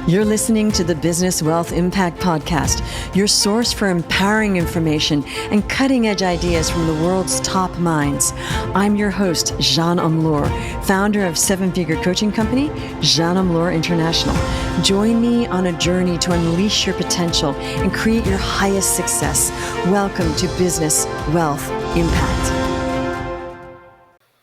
You're listening to the Business Wealth Impact Podcast, your source for empowering information and cutting-edge ideas from the world's top minds. I'm your host, Jeanne Amlour, founder of seven-figure coaching company, Jeanne Amlour International. Join me on a journey to unleash your potential and create your highest success. Welcome to Business Wealth Impact.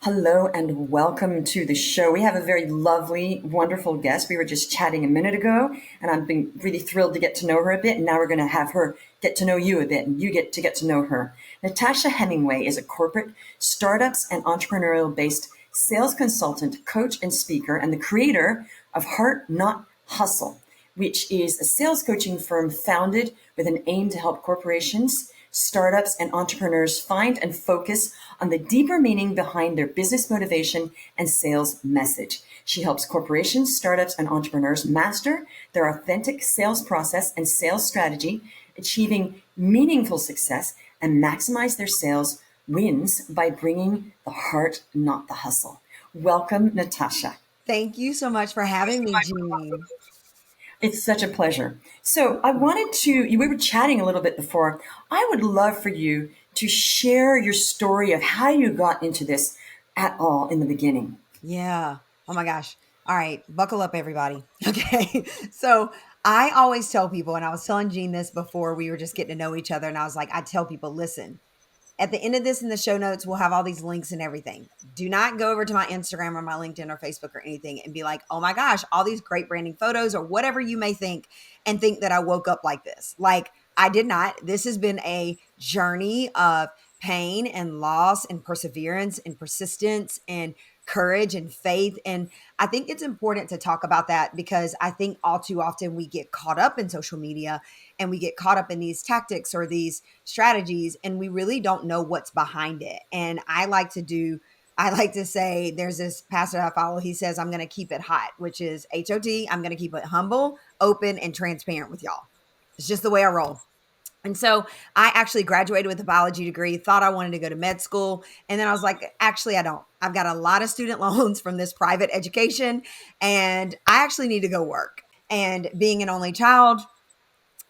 Hello and welcome to the show. We have a very lovely, wonderful guest. We were just chatting a minute ago, and I've been really thrilled to get to know her a bit. And now we're going to have her get to know you a bit, and you get to know her. Natasha Hemmingway is a corporate, startups, and entrepreneurial-based sales consultant, coach, and speaker, and the creator of Heart Not Hustle, which is a sales coaching firm founded with an aim to help corporations, startups, and entrepreneurs find and focus on the deeper meaning behind their business motivation and sales message. She helps corporations, startups, and entrepreneurs master their authentic sales process and sales strategy, achieving meaningful success and maximize their sales wins by bringing the heart, not the hustle. Welcome, Natasha. Thank you so much for having me, Jeanne. It's such a pleasure. So I wanted to, we were chatting a little bit before. I would love for you to share your story of how you got into this at all in the beginning. Yeah. Oh my gosh. All right. Buckle up, everybody. Okay. So I always tell people, and I was telling Jeanne this before we were just getting to know each other. And I was like, I tell people, listen, at the end of this in the show notes, we'll have all these links and everything. Do not go over to my Instagram or my LinkedIn or Facebook or anything and be like, oh my gosh, all these great branding photos or whatever you may think and think that I woke up like this. Like I did not. This has been a journey of pain and loss and perseverance and persistence and courage and faith. And I think it's important to talk about that because I think all too often we get caught up in social media and we get caught up in these tactics or these strategies and we really don't know what's behind it. And I like to say there's this pastor I follow. He says, I'm going to keep it hot, which is HOT. I'm going to keep it humble, open, and transparent with y'all. It's just the way I roll. And so I actually graduated with a biology degree, thought I wanted to go to med school. And then I was like, actually, I don't. I've got a lot of student loans from this private education, and I actually need to go work. And being an only child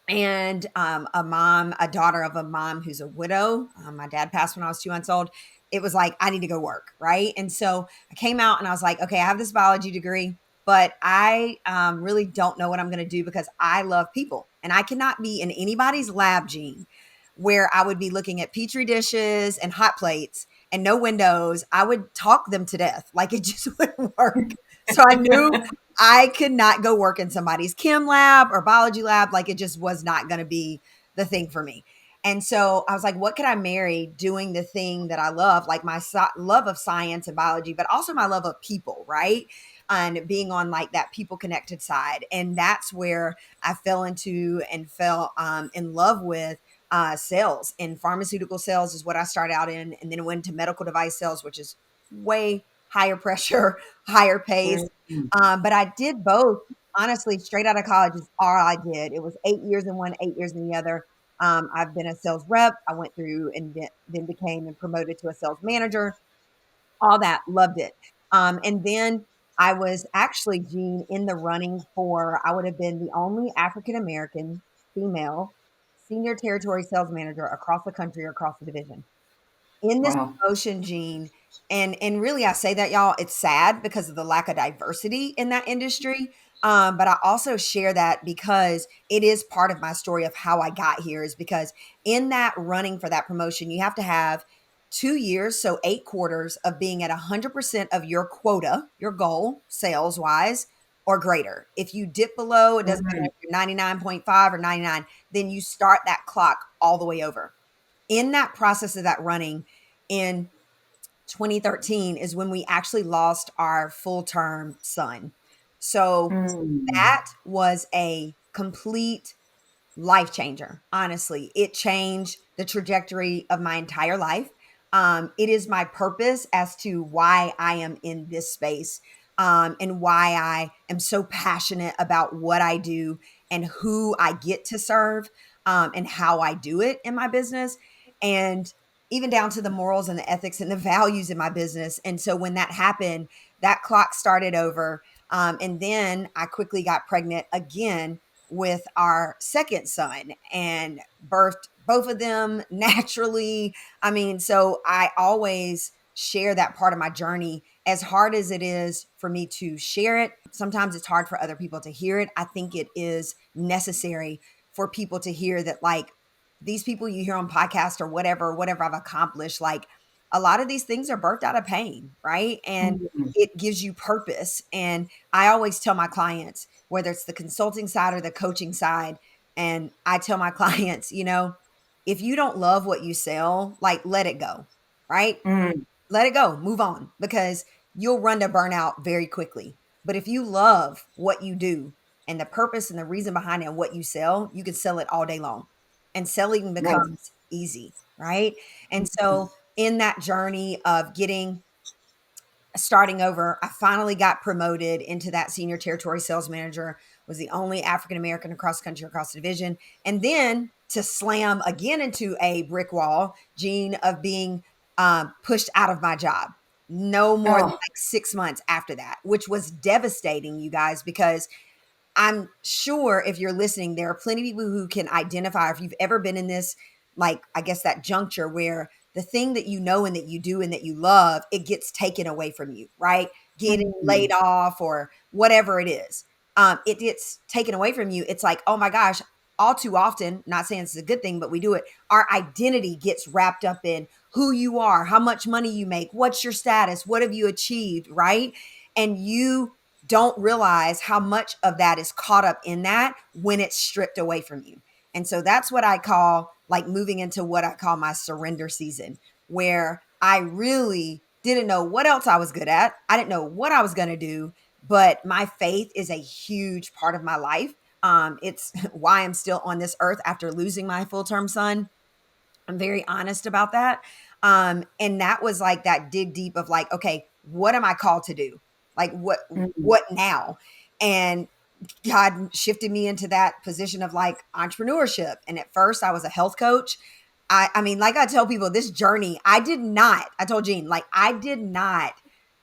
and a daughter of a mom who's a widow, my dad passed when I was 2 months old. It was like, I need to go work, right? And so I came out and I was like, okay, I have this biology degree, but I really don't know what I'm going to do because I love people. And I cannot be in anybody's lab, Jeanne, where I would be looking at Petri dishes and hot plates and no windows. I would talk them to death. Like it just wouldn't work. So I knew I could not go work in somebody's chem lab or biology lab. Like it just was not going to be the thing for me. And so I was like, what could I marry doing the thing that I love, like my love of science and biology, but also my love of people, right? And being on like that people connected side. And that's where I fell into and fell in love with sales. And pharmaceutical sales is what I started out in. And then went to medical device sales, which is way higher pressure, higher pace. But I did both, honestly, straight out of college is all I did. It was 8 years in one, 8 years in the other. I've been a sales rep. I went through and then became and promoted to a sales manager. All that, loved it. And then I was actually, Jeanne, in the running for, I would have been the only African-American female senior territory sales manager across the country or across the division. In this promotion, Jeanne, and really I say that, y'all, it's sad because of the lack of diversity in that industry. But I also share that because it is part of my story of how I got here is because in that running for that promotion, you have to have 2 years, so 8 quarters of being at 100% of your quota, your goal, sales wise, or greater. If you dip below, it doesn't matter if you're 99.5 or 99, then you start that clock all the way over. In that process of that running in 2013 is when we actually lost our full-term son. So that was a complete life changer. Honestly, it changed the trajectory of my entire life. It is my purpose as to why I am in this space and why I am so passionate about what I do and who I get to serve and how I do it in my business. And even down to the morals and the ethics and the values in my business. And so when that happened, that clock started over. And then I quickly got pregnant again with our second son and birthed both of them naturally. I mean, so I always share that part of my journey, as hard as it is for me to share it. Sometimes it's hard for other people to hear it. I think it is necessary for people to hear that, like, these people you hear on podcasts or whatever I've accomplished, like, a lot of these things are birthed out of pain, right? And Mm. it gives you purpose. And I always tell my clients, whether it's the consulting side or the coaching side, and I tell my clients, if you don't love what you sell, like, let it go, right? Mm. Let it go, move on, because you'll run to burnout very quickly. But if you love what you do and the purpose and the reason behind it and what you sell, you can sell it all day long. And selling Nice. becomes easy, right? And so in that journey of getting starting over, I finally got promoted into that senior territory sales manager, was the only African American across the country, across the division. And then to slam again into a brick wall, Gene, of being pushed out of my job. No more than Oh, like 6 months after that, which was devastating, you guys, because I'm sure if you're listening, there are plenty of people who can identify, if you've ever been in this, like, I guess that juncture where the thing that you know and that you do and that you love, it gets taken away from you, right? Getting mm. laid off or whatever it is. It gets taken away from you. It's like, oh my gosh, all too often, not saying it's a good thing, but we do it. Our identity gets wrapped up in who you are, how much money you make, what's your status, what have you achieved, right? And you don't realize how much of that is caught up in that when it's stripped away from you. And so that's what I call, like, moving into what I call my surrender season, where I really didn't know what else I was good at. I didn't know what I was going to do, but my faith is a huge part of my life. It's why I'm still on this earth after losing my full term son. I'm very honest about that. And that was like that dig deep of like, okay, what am I called to do? Like, Mm. what now? And God shifted me into that position of like entrepreneurship. And at first I was a health coach. I mean, like I tell people, this journey, I told Jean, like, I did not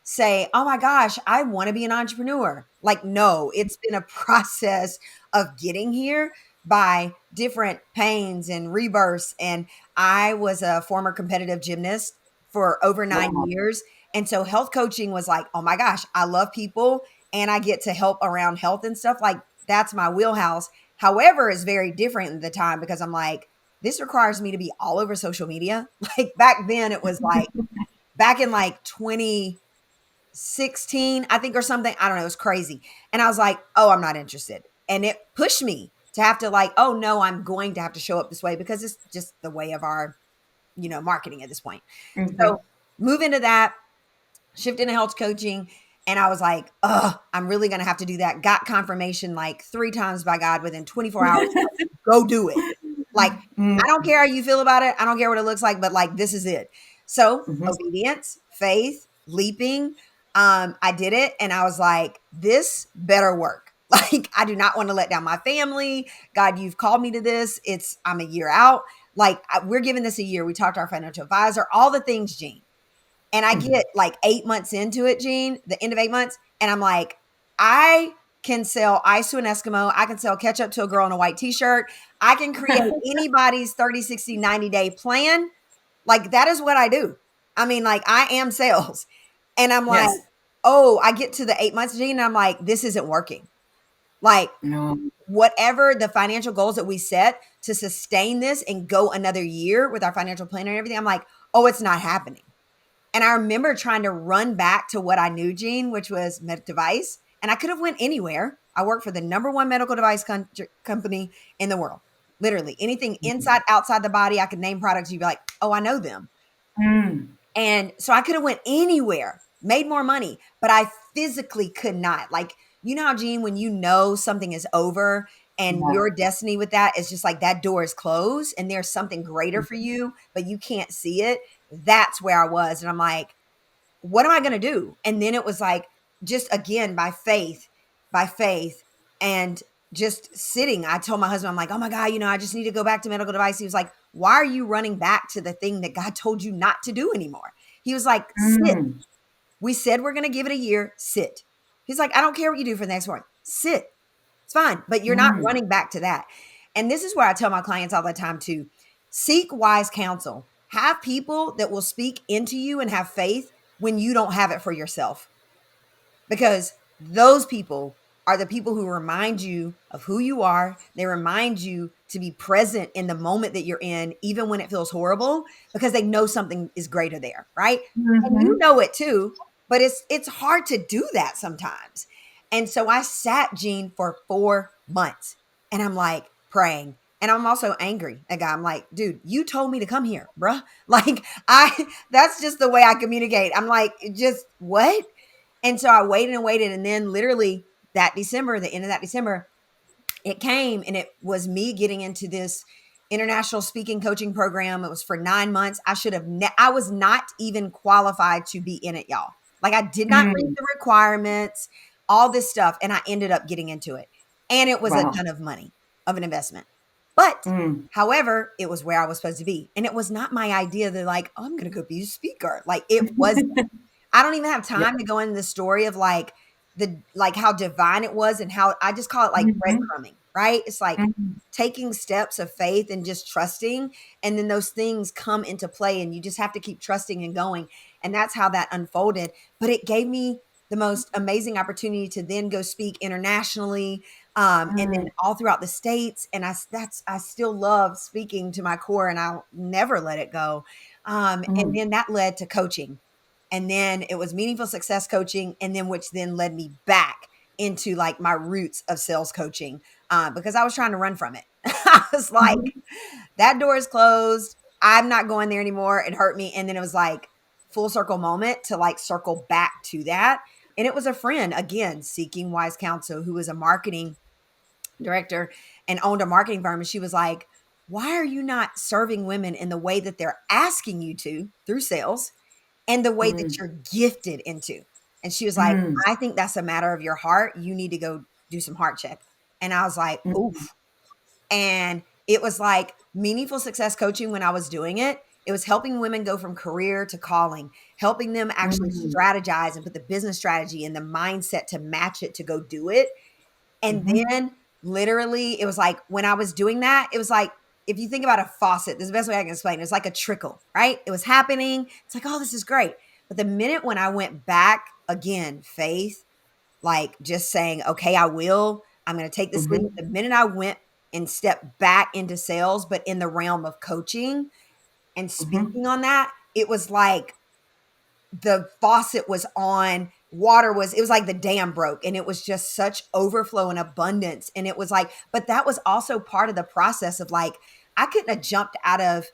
say, oh my gosh, I want to be an entrepreneur. Like, no, it's been a process of getting here by different pains and rebirths. And I was a former competitive gymnast for over nine Wow. years. And so health coaching was like, oh my gosh, I love people and I get to help around health and stuff. Like, that's my wheelhouse. However, it's very different at the time because I'm like, this requires me to be all over social media. Like, back then, it was like back in like 2016, I think, or something. I don't know. It was crazy. And I was like, oh, I'm not interested. And it pushed me to have to, like, oh no, I'm going to have to show up this way because it's just the way of our, marketing at this point. Hmm. So move into that, shift into health coaching. And I was like, I'm really going to have to do that. Got confirmation like 3 times by God within 24 hours. Go do it. Like, I don't care how you feel about it. I don't care what it looks like, but like, this is it. So Hmm. obedience, faith, leaping. I did it. And I was like, this better work. Like, I do not want to let down my family. God, you've called me to this. I'm a year out. Like, we're giving this a year. We talked to our financial advisor, all the things, Gene. And I Hmm. get like 8 months into it, Gene, the end of 8 months. And I'm like, I can sell ice to an Eskimo. I can sell ketchup to a girl in a white t-shirt. I can create anybody's 30, 60, 90-day plan. Like, that is what I do. I mean, like, I am sales. And I'm like, Yes. oh, I get to the 8 months, Gene, and I'm like, this isn't working. Like, No. whatever the financial goals that we set to sustain this and go another year with our financial planner and everything, I'm like, oh, it's not happening. And I remember trying to run back to what I knew, Gene, which was med device. And I could have went anywhere. I worked for the number one medical device company in the world. Literally anything inside, outside the body, I could name products. You'd be like, oh, I know them. Mm. And so I could have went anywhere, made more money, but I physically could not. Like, how, Gene, when you know something is over and Yeah. your destiny with that is just like that door is closed and there's something greater for you, but you can't see it. That's where I was. And I'm like, what am I going to do? And then it was like, just again, by faith, and just sitting. I told my husband, I'm like, oh my God, I just need to go back to medical device. He was like, why are you running back to the thing that God told you not to do anymore? He was like, sit. Mm. We said we're going to give it a year, sit. He's like, I don't care what you do for the next one. Sit. It's fine. But you're not Mm. running back to that. And this is where I tell my clients all the time to seek wise counsel. Have people that will speak into you and have faith when you don't have it for yourself, because those people are the people who remind you of who you are. They remind you to be present in the moment that you're in, even when it feels horrible, because they know something is greater there, right? And you Mm-hmm. know it too, but it's hard to do that sometimes. And so I sat Gene for 4 months and I'm like praying. And I'm also angry at God. I'm like, dude, you told me to come here, bruh. Like, that's just the way I communicate. I'm like, just what? And so I waited and waited. And then literally that December, the end of that December, it came, and it was me getting into this international speaking coaching program. It was for 9 months. I should have, I was not even qualified to be in it, y'all. Like, I did not read Mm. the requirements, all this stuff. And I ended up getting into it. And it was a Wow. ton of money of an investment. But Mm. however, it was where I was supposed to be. And it was not my idea that, like, oh, I'm going to go be a speaker. Like, it was I don't even have Yeah. time to go into the story of like how divine it was, and how I just call it like Mm-hmm. breadcrumbing, right? It's like Mm-hmm. taking steps of faith and just trusting, and then those things come into play and you just have to keep trusting and going. And that's how that unfolded. But it gave me the most amazing opportunity to then go speak internationally, and then Mm. all throughout the states. And I still love speaking to my core, and I'll never let it go. And Mm. then that led to coaching, and then it was meaningful success coaching, and then which then led me back into like my roots of sales coaching, because I was trying to run from it. I was like, Mhm. that door is closed, I'm not going there anymore, it hurt me. And then it was like full circle moment to like circle back to that. And it was a friend, again, seeking wise counsel, who was a marketing director and owned a marketing firm, and she was like, why are you not serving women in the way that they're asking you to through sales, and the way that Mm. you're gifted into? And she was like, Mm. I think that's a matter of your heart. You need to go do some heart check. And I was like, Mm. oof. And it was like meaningful success coaching when I was doing it. It was helping women go from career to calling, helping them actually Mm. strategize and put the business strategy and the mindset to match it to go do it. And Mhm. then literally, it was like when I was doing that, it was like, if you think about a faucet, this is the best way I can explain it. It's like a trickle, right? It was happening. It's like, oh, this is great. But the minute when I went back again, faith, like just saying, okay, I will, I'm going to take this leap. Mhm. The minute I went and stepped back into sales, but in the realm of coaching and Mhm. speaking on that, it was like the faucet was on, water was, it was like the dam broke, and it was just such overflow and abundance. And it was like, but that was also part of the process of like, I couldn't have jumped out of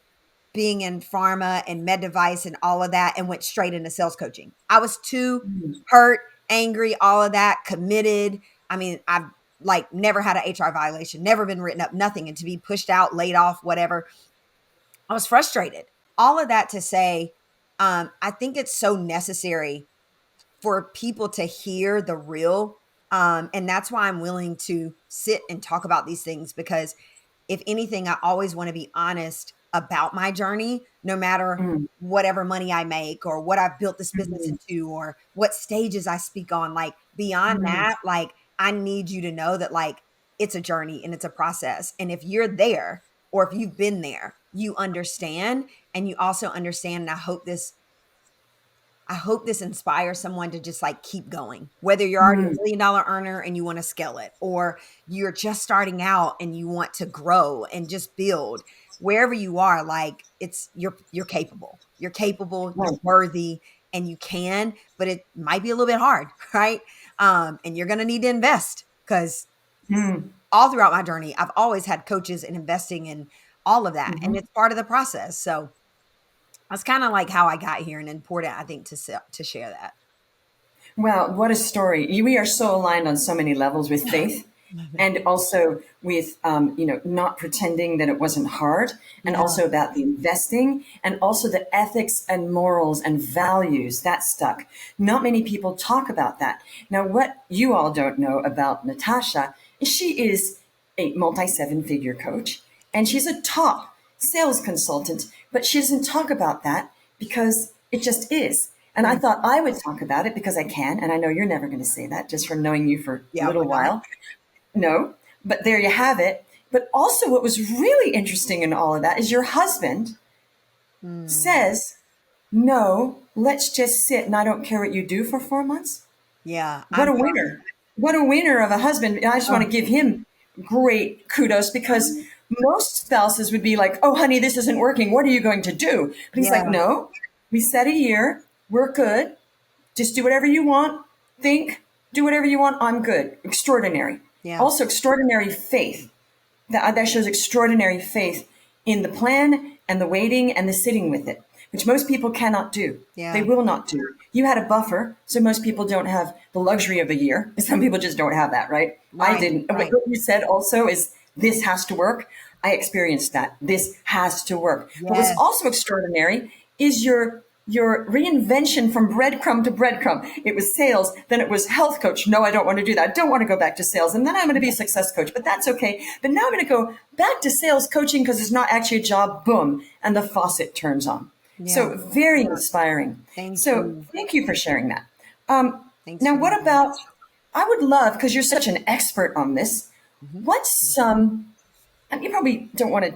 being in pharma and med device and all of that and went straight into sales coaching. I was too Mm. hurt, angry, all of that, committed. I mean, I've like never had an HR violation, never been written up, nothing. And to be pushed out, laid off, whatever, I was frustrated. All of that to say, I think it's so necessary for people to hear the real. And that's why I'm willing to sit and talk about these things, because if anything, I always want to be honest about my journey, no matter Mm. whatever money I make or what I've built this business Mm. into or what stages I speak on. Like, beyond Mm. that, like, I need you to know that like it's a journey and it's a process. And if you're there, or if you've been there, you understand. And you also understand, and I hope this inspires someone to just like keep going, whether you're already a Mm. $1 million earner and you want to scale it, or you're just starting out and you want to grow and just build. Wherever you are, like, it's, you're capable. You're capable, you're Right. worthy, and you can, but it might be a little bit hard, right? And you're going to need to invest, because Mm. all throughout my journey, I've always had coaches and investing and all of that. And Mhm. it's part of the process. So that's kind of like how I got here, and important, I think, to share that. Wow, what a story. We are so aligned on so many levels with faith, Love it. and also with, not pretending that it wasn't hard, and Yeah. also about the investing, and also the ethics and morals and values that stuck. Not many people talk about that. Now, what you all don't know about Natasha is she is a multi seven figure coach, and she's a top sales consultant, but she doesn't talk about that because it just is. And I thought I would talk about it because I can. And I know you're never going to say that just from knowing you for a Yeah, little we're not. while. No, but there you have it. But also, what was really interesting in all of that is your husband Mm, says, no, let's just sit and I don't care what you do for 4 months. yeah, What a winner. What a winner of a husband. And I just want to oh, give him great kudos because most spouses would be like, oh, honey, this isn't working. What are you going to do? But he's like, yeah, no, we set a year. We're good. Just do whatever you want. Think, do whatever you want. I'm good. Extraordinary. yeah, Also, extraordinary faith. That shows extraordinary faith in the plan and the waiting and the sitting with it, which most people cannot do. They yeah, will not do. You had a buffer, so most people don't have the luxury of a year. Some people just don't have that, right? I right, didn't. What right. you said also is this has to work. I experienced that. This has to work. But what's Yes, also extraordinary is your reinvention from breadcrumb to breadcrumb. It was sales, then it was health coach. No, I don't want to do that. I don't want to go back to sales. And then I'm going to be a success coach, but that's okay. But now I'm going to go back to sales coaching because it's not actually a job. Boom. And the faucet turns on. yeah. So very inspiring. Thank So you. thank you for sharing that. Um, Thanks Now, for what having me. about, I would love, because you're such an expert on this, Mhm. what's some, and you probably don't want to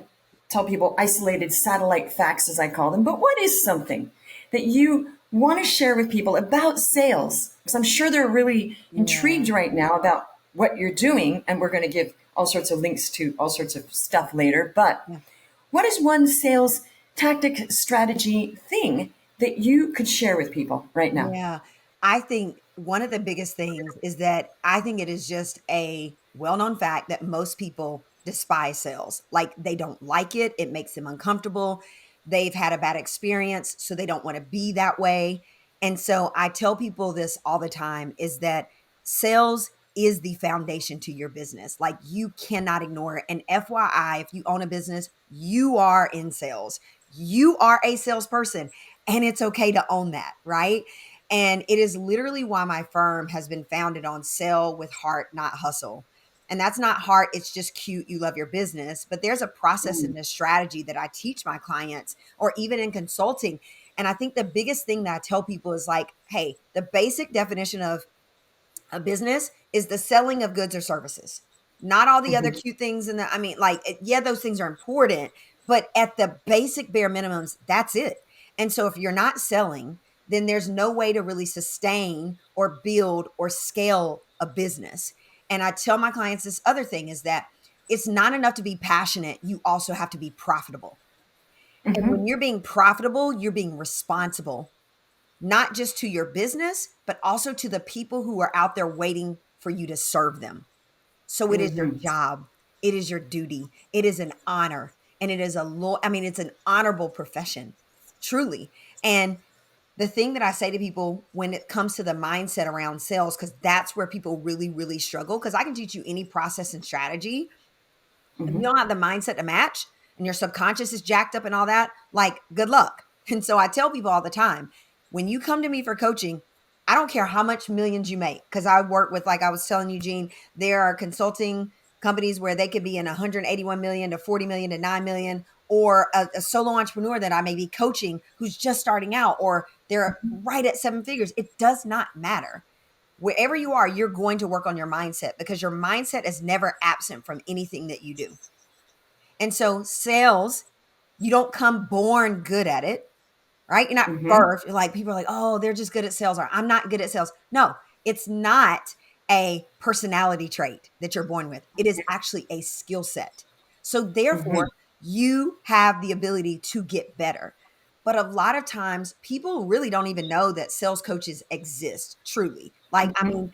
tell people isolated satellite facts, as I call them, but what is something that you want to share with people about sales? Because I'm sure they're really Yeah. intrigued right now about what you're doing, and we're going to give all sorts of links to all sorts of stuff later. But Yeah. what is one sales tactic, strategy thing that you could share with people right now? Yeah. I think one of the biggest things is that I think it is just a well-known fact that most people despise sales. Like they don't like it, it makes them uncomfortable. They've had a bad experience, so they don't want to be that way. And so I tell people this all the time is that sales is the foundation to your business. Like you cannot ignore it. And FYI, if you own a business, you are in sales. You are a salesperson, and it's okay to own that, right? And it is literally why my firm has been founded on sell with heart, not hustle. And that's not heart, it's just cute. You love your business. But there's a process in this strategy that I teach my clients or even in consulting. And I think the biggest thing that I tell people is like, hey, the basic definition of a business is the selling of goods or services. Not all the other Mm-hmm. cute things in the, I mean, like, yeah, those things are important, but at the basic bare minimums, that's it. And so if you're not selling, then there's no way to really sustain or build or scale a business. And I tell my clients this other thing is that it's not enough to be passionate, you also have to be profitable. And Mm-hmm. when you're being profitable, you're being responsible not just to your business, but also to the people who are out there waiting for you to serve them. So it is your Mm-hmm. job, it is your duty, it is an honor, and it is I mean, it's an honorable profession, truly. And the thing that I say to people when it comes to the mindset around sales, because that's where people really, really struggle, because I can teach you any process and strategy, if you Mm-hmm. don't have the mindset to match and your subconscious is jacked up and all that, like good luck. And so I tell people all the time, when you come to me for coaching, I don't care how much millions you make because I work with, like I was telling Eugene, there are consulting companies where they could be in 181 million to 40 million to 9 million, or a solo entrepreneur that I may be coaching who's just starting out, or they're right at seven figures. It does not matter. Wherever you are, you're going to work on your mindset because your mindset is never absent from anything that you do. And so, sales, you don't come born good at it, right? You're not Mm-hmm. birthed. Like people are like, oh, they're just good at sales, or I'm not good at sales. No, it's not a personality trait that you're born with, it is actually a skill set. So, therefore, Mm-hmm. you have the ability to get better. But a lot of times, people really don't even know that sales coaches exist truly. Like, I Mm-hmm. mean,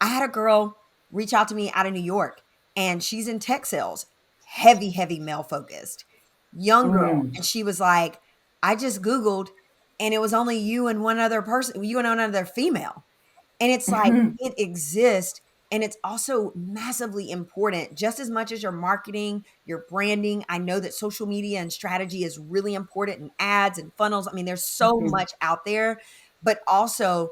I had a girl reach out to me out of New York and she's in tech sales, heavy, heavy male focused, young girl. Mm-hmm. And she was like, I just Googled and it was only you and one other person, you and another female. And it's like Mm-hmm. it exists. And it's also massively important, just as much as your marketing, your branding. I know that social media and strategy is really important, and ads and funnels. I mean, there's so much out there, but also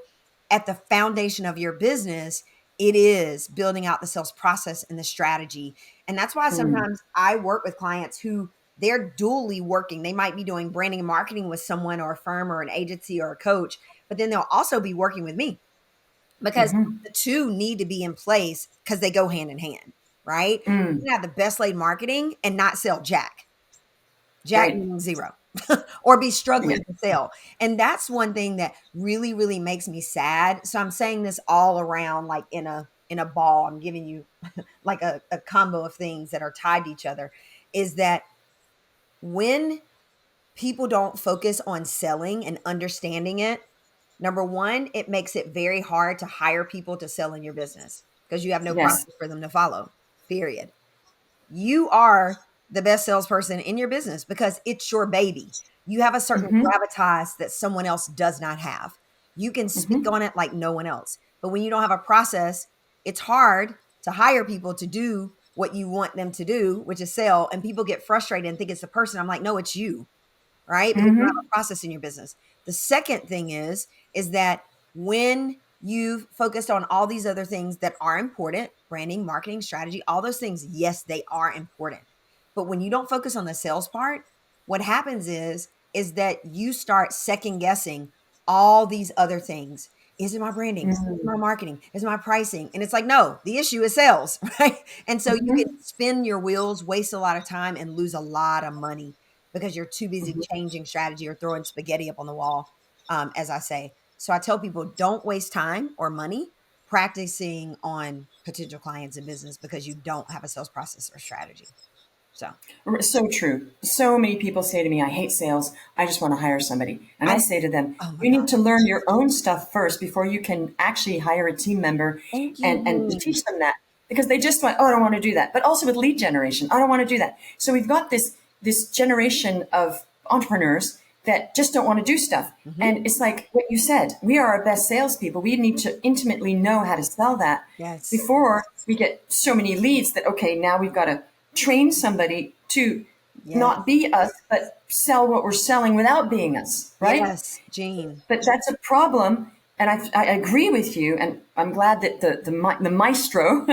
at the foundation of your business, it is building out the sales process and the strategy. And that's why Mm-hmm. sometimes I work with clients who they're dually working. They might be doing branding and marketing with someone or a firm or an agency or a coach, but then they'll also be working with me because Mm-hmm. the two need to be in place because they go hand in hand, right? You Mm, can have the best laid marketing and not sell jack. Jack right. meaning zero, or be Yeah. struggling to sell. And that's one thing that really, really makes me sad. So I'm saying this all around like in a ball. I'm giving you like a combo of things that are tied to each other, is that when people don't focus on selling and understanding it, number one, it makes it very hard to hire people to sell in your business because you have no Yes. process for them to follow, period. You are the best salesperson in your business because it's your baby. You have a certain Mm-hmm. gravitas that someone else does not have. You can speak Mm-hmm. on it like no one else. But when you don't have a process, it's hard to hire people to do what you want them to do, which is sell. And people get frustrated and think it's the person. I'm like, no, it's you, right? Because you don't have Mm-hmm. a process in your business. The second thing is that when you've focused on all these other things that are important, branding, marketing, strategy, all those things, yes, they are important. But when you don't focus on the sales part, what happens is that you start second guessing all these other things. Is it my branding? Is it my marketing? Is it my pricing? And it's like, no, the issue is sales, right? And so you can Mm-hmm. spin your wheels, waste a lot of time, and lose a lot of money because you're too busy Mm-hmm. changing strategy or throwing spaghetti up on the wall, as I say. So I tell people don't waste time or money practicing on potential clients in business because you don't have a sales process or strategy. So, So true. So many people say to me, I hate sales. I just want to hire somebody. And I, I say to them, oh my you God. need to learn your own stuff first before you can actually hire a team member Thank you, and Jean. teach them that. Because they just went, oh, I don't want to do that. But also with lead generation, I don't want to do that. So we've got this generation of entrepreneurs that just don't want to do stuff. Hmm. And it's like what you said, we are our best salespeople. We need to intimately know how to sell that Yes. before we get so many leads that, okay, now we've got to train somebody to Yes. not be us, but sell what we're selling without being us, right? Yes, Jean. But that's a problem. And I agree with you. And I'm glad that the maestro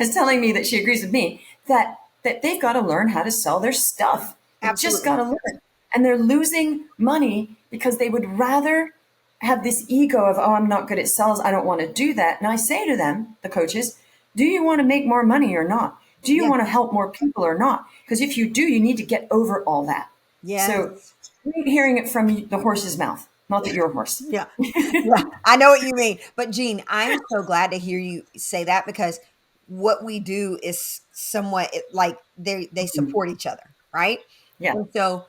is telling me that she agrees with me that they've got to learn how to sell their stuff. They've just got Absolutely. to learn. And they're losing money because they would rather have this ego of, oh, I'm not good at sales. I don't want to do that. And I say to them, the coaches, do you want to make more money or not? Do you Yeah. want to help more people or not? Because if you do, you need to get over all that. So Yes. I'm hearing it from the horse's mouth, not that you're a horse. Yeah. Yeah. I know what you mean. But Jean, I'm so glad to hear you say that because what we do is somewhat like they support each other, right? Yeah. And so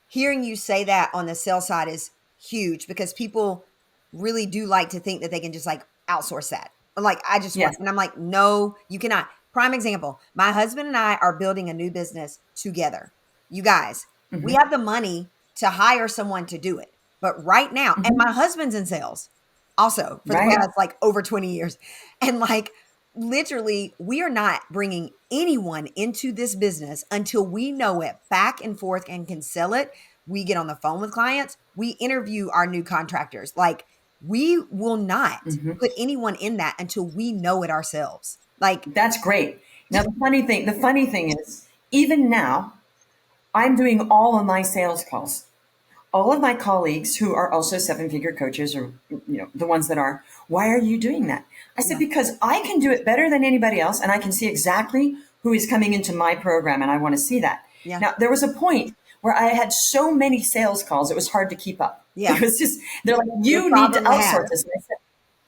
hearing you say that on the sales side is huge because people really do like to think that they can just like outsource that. Like I just want, Yes. and I'm like, no, you cannot. Prime example, my husband and I are building a new business together. You guys, we Hmm. have the money to hire someone to do it. But right now, and my Hmm. husband's in sales also for the Right. past like over 20 years. And like literally, we are not bringing anyone into this business until we know it back and forth and can sell it. We get on the phone with clients, we interview our new contractors. Like, we will not Hmm. put anyone in that until we know it ourselves. Like, That's great. Now the funny thing is, even now, I'm doing all of my sales calls. All of my colleagues who are also seven-figure coaches, or the ones that are, why are you doing that? I said, yeah, because I can do it better than anybody else, and I can see exactly who is coming into my program, and I want to see that. yeah, Now, there was a point where I had so many sales calls, it was hard to keep up. yeah. It was just, they're like, Good you need to problem to outsource have. this.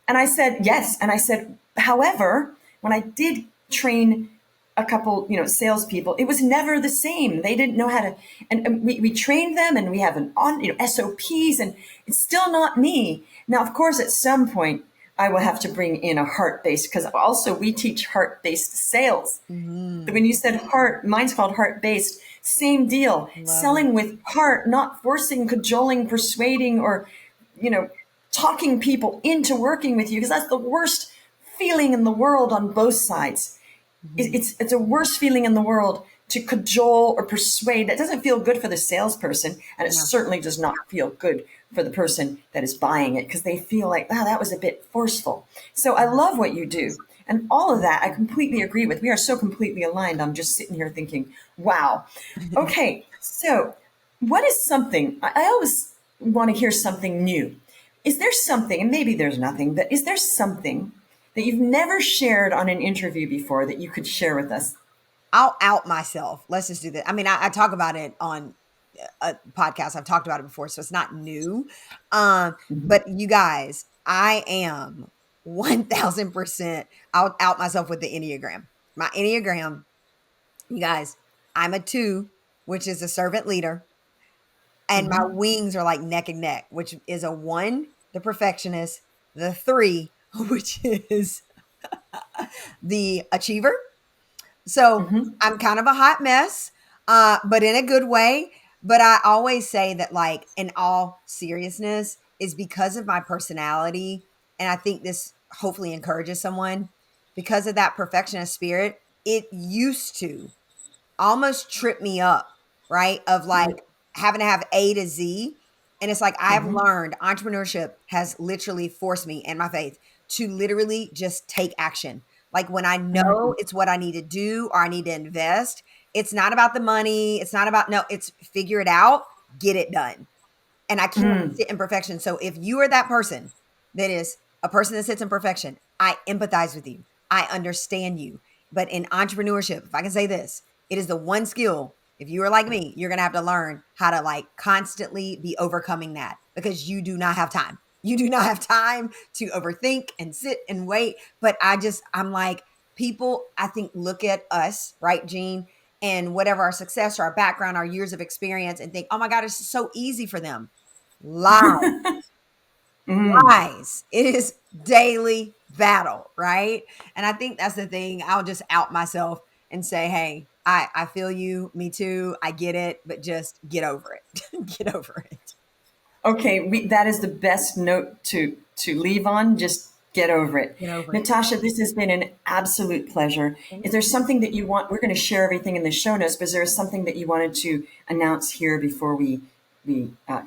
And I said, yes. And I said, however, when I did train a couple, salespeople, it was never the same. They didn't know how to, and we trained them and we have an on, SOPs, and it's still not me. Now, of course, at some point, I will have to bring in a heart-based, because also we teach heart-based sales. Hmm. When you said heart, mine's called heart-based. Same deal. Love it. Selling with heart, not forcing, cajoling, persuading, or, you know, talking people into working with you, because that's the worst feeling in the world on both sides. Mhm. It's a worse feeling in the world to cajole or persuade. That doesn't feel good for the salesperson, and it Yeah. certainly does not feel good for the person that is buying it, because they feel like, oh, that was a bit forceful. So I love what you do. And all of that I completely agree with. We are so completely aligned. I'm just sitting here thinking, wow. Okay, so what is something, I always want to hear something new. is there something, and maybe there's nothing, but is there something that you've never shared on an interview before that you could share with us? I'll out myself. Let's just do that. I mean, I talk about it on a podcast. I've talked about it before, so it's not new. Mhm. But you guys, I am 1000%. I'll out myself with the Enneagram. My Enneagram, you guys, I'm a 2, which is a servant leader. And my Mhm. wings are like neck and neck, which is a 1, the perfectionist, the 3, which is the achiever. So Mhm. I'm kind of a hot mess, but in a good way. But I always say that, like, in all seriousness, is because of my personality. And I think this hopefully encourages someone because of that perfectionist spirit. It used to almost trip me up, right? Of like Right. having to have A to Z. And it's like I've Mhm. learned entrepreneurship has literally forced me and my faith to literally just take action. Like when I know Mm. it's what I need to do or I need to invest, it's not about the money. It's not about, no, it's figure it out, get it done. And I can't Mm. sit in perfection. So if you are that person that is a person that sits in perfection, I empathize with you. I understand you. But in entrepreneurship, if I can say this, it is the one skill. If you are like me, you're going to have to learn how to like constantly be overcoming that because you do not have time. You do not have time to overthink and sit and wait. But I'm like, people, I think, look at us, right, Gene, and whatever our success or our background, our years of experience, and think, oh my God, it's so easy for them. Lie, Mm. lies. It is daily battle, right? And I think that's the thing. I'll just out myself and say, hey, I feel you. Me too. I get it, but just get over it. Get over it. Okay, that is the best note to leave on. Just get over it. Get over it. Natasha, this has been an absolute pleasure. Is there something that you want? We're going to share everything in the show notes, but is there something that you wanted to announce here before we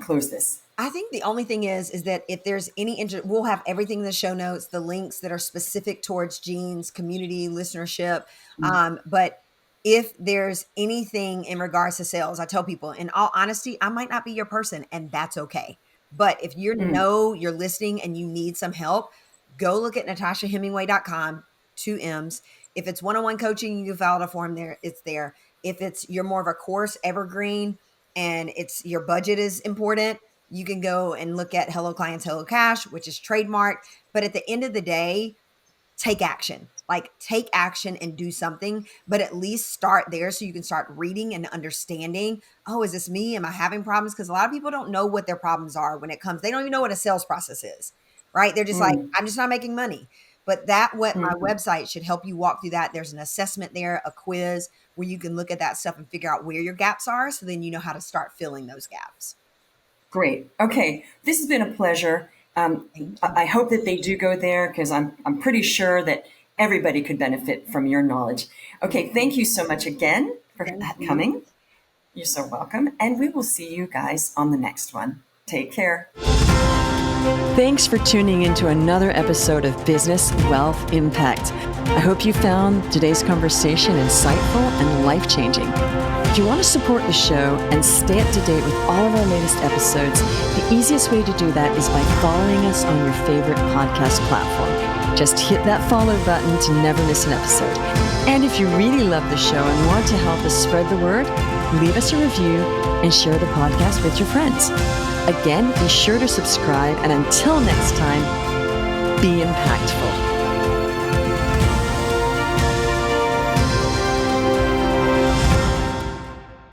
close this? I think the only thing is that if there's any interest, we'll have everything in the show notes, the links that are specific towards Gene's community listenership. But if there's anything in regards to sales, I tell people, in all honesty, I might not be your person, and that's okay. But if Mm. you're listening and you need some help, go look at natashahemmingway.com, 2 M's. If it's one-on-one coaching, you can fill out a form there. It's there. If it's you're more of a course evergreen and it's your budget is important, you can go and look at Hello Clients, Hello Cash, which is trademarked. But at the end of the day, take action. Like take action and do something, but at least start there so you can start reading and understanding. Oh, is this me? Am I having problems? Because a lot of people don't know what their problems are when it comes. They don't even know what a sales process is, right? They're just like, Mm. I'm just not making money. But that what my Mm. website should help you walk through that. There's an assessment there, a quiz where you can look at that stuff and figure out where your gaps are. So then you know how to start filling those gaps. Great. Okay, this has been a pleasure. Thank you. I hope that they do go there because I'm pretty sure that everybody could benefit from your knowledge. Okay, thank you so much again for Thank you. coming. You're so welcome, and we will see you guys on the next one. Take care. Thanks for tuning into another episode of Business Wealth Impact. I hope you found today's conversation insightful and life-changing. If you want to support the show and stay up to date with all of our latest episodes, the easiest way to do that is by following us on your favorite podcast platform. Just hit that follow button to never miss an episode. And if you really love the show and want to help us spread the word, leave us a review and share the podcast with your friends. Again, be sure to subscribe, and until next time, be impactful.